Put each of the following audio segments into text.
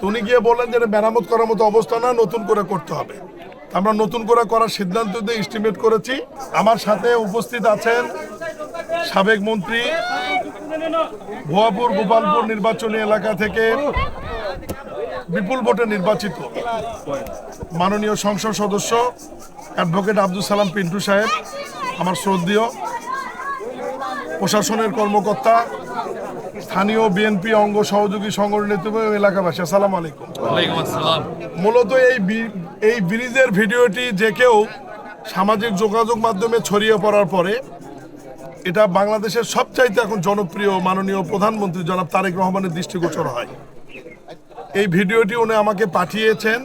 উনি গিয়ে বললেন যে মেরামত করার মতো অবস্থা না, নতুন করে করতে হবে। আমরা নতুন করে করার সিদ্ধান্ত দিয়ে এস্টিমেট করেছি। আমার সাথে উপস্থিত আছেন সাবেক মন্ত্রী, ভুয়াপুর গোপালপুর নির্বাচনী এলাকা থেকে বিপুল ভোটে নির্বাচিত মাননীয় সংসদ সদস্য অ্যাডভোকেট আব্দুল সালাম পিন্টু সাহেব, আমার শ্রদ্ধেয় প্রশাসনের কর্মকর্তা, স্থানীয় বিএনপি অঙ্গ সহযোগী সংগঠন নেতৃত্ব, এলাকাবাসী, আসসালামু আলাইকুম। মূলত এই ব্রিজের ভিডিওটি যে কেউ সামাজিক যোগাযোগ মাধ্যমে ছড়িয়ে পড়ার পরে এটা বাংলাদেশের সবচাইতে এখন জনপ্রিয় মাননীয় প্রধানমন্ত্রী জনাব তারেক রহমানের দৃষ্টিগোচর হয়। এই ভিডিওটি উনি আমাকে পাঠিয়েছেন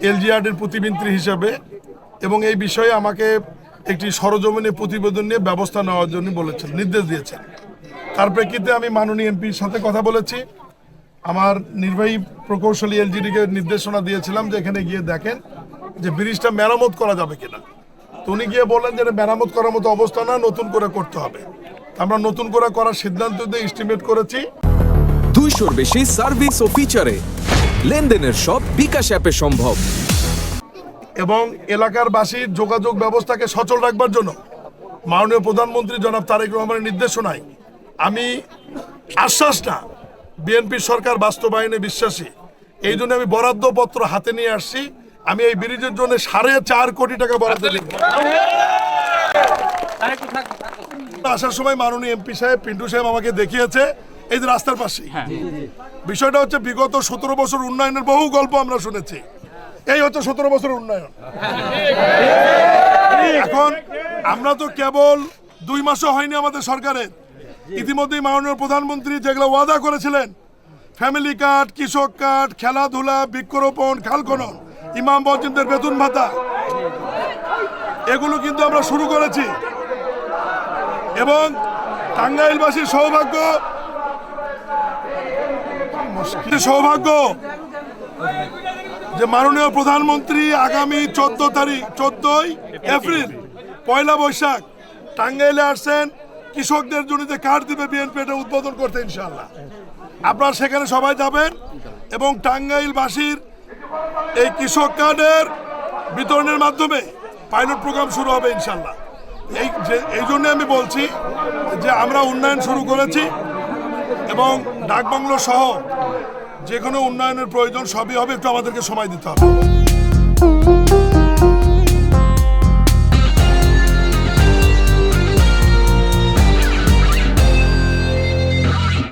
এলজিআরডির প্রতিমন্ত্রী হিসেবে, এবং এই বিষয়ে আমাকে একটি সরজমিনে প্রতিবেদন নিয়ে ব্যবস্থা নেওয়ার জন্য বলেছেন, নির্দেশ দিয়েছেন। তার প্রেক্ষিতে আমি মাননীয় এমপির সাথে কথা বলেছি। আমার নির্বাহী প্রকৌশলী এলজিডিকে নির্দেশনা দিয়েছিলাম যে এখানে গিয়ে দেখেন যে ব্রিজটা মেরামত করা যাবে কিনা। তো উনি গিয়ে বললেন যে মেরামত করার মতো অবস্থা না, নতুন করে করতে হবে। আমরা নতুন করে করার সিদ্ধান্ত দিয়ে এস্টিমেট করেছি। 200-র বেশি সার্ভিস ও ফিচারে লেনদেনের সব বিকাশ অ্যাপে সম্ভব। এবং এলাকার বাসীর যোগাযোগ ব্যবস্থাকে সচল রাখবার জন্য মাননীয় প্রধানমন্ত্রী জনাব তারেক রহমানের নির্দেশনায় আমি আশ্বাস না, বিএনপি সরকার বাস্তবায়নে বিশ্বাসী। এই জন্য আমি বরাদ্দপত্র হাতে নিয়ে আসছি। আমি এই ব্রিজের জন্য 4.5 কোটি টাকা বরাদ্দ দিই। আসার সময় মাননীয় এমপি সাহেব পিন্টু সাহেব আমাকে দেখিয়েছে এই যে রাস্তার পাশেই। বিষয়টা হচ্ছে বিগত 17 বছর উন্নয়নের বহু গল্প আমরা শুনেছি। এই হচ্ছে 17 বছরের উন্নয়ন। এখন আমরা তো কেবল 2 মাসও হয়নি আমাদের সরকারের, ইতিমধ্যেই মাননীয় প্রধানমন্ত্রী যেগুলো ওয়াদা করেছিলেন, ফ্যামিলি কার্ড, কৃষক কার্ড, খেলাধুলা, বৃক্ষরোপণ, খাল খনন, ইমাম মসজিদদের বেতন ভাতা, এগুলো কিন্তু আমরা শুরু করেছি। এবং টাঙ্গাইলবাসীর সৌভাগ্য যে মাননীয় প্রধানমন্ত্রী আগামী 14 এপ্রিল 1 বৈশাখ টাঙ্গাইলে আসছেন কৃষকদের জন্য যে কার্ড দিবে বিএনপি, এটা উদ্বোধন করতে ইনশাআল্লাহ। আপনারা সেখানে সবাই যাবেন এবং টাঙ্গাইলবাসীর এই কৃষক কার্ডের বিতরণের মাধ্যমে পাইলট প্রোগ্রাম শুরু হবে ইনশাআল্লাহ। এই জন্য আমি বলছি যে আমরা উন্নয়ন শুরু করেছি এবং ডাকবাংলো সহ যে কোনো উন্নয়নের প্রয়োজন সবই হবে, একটু আমাদেরকে সময় দিতে হবে।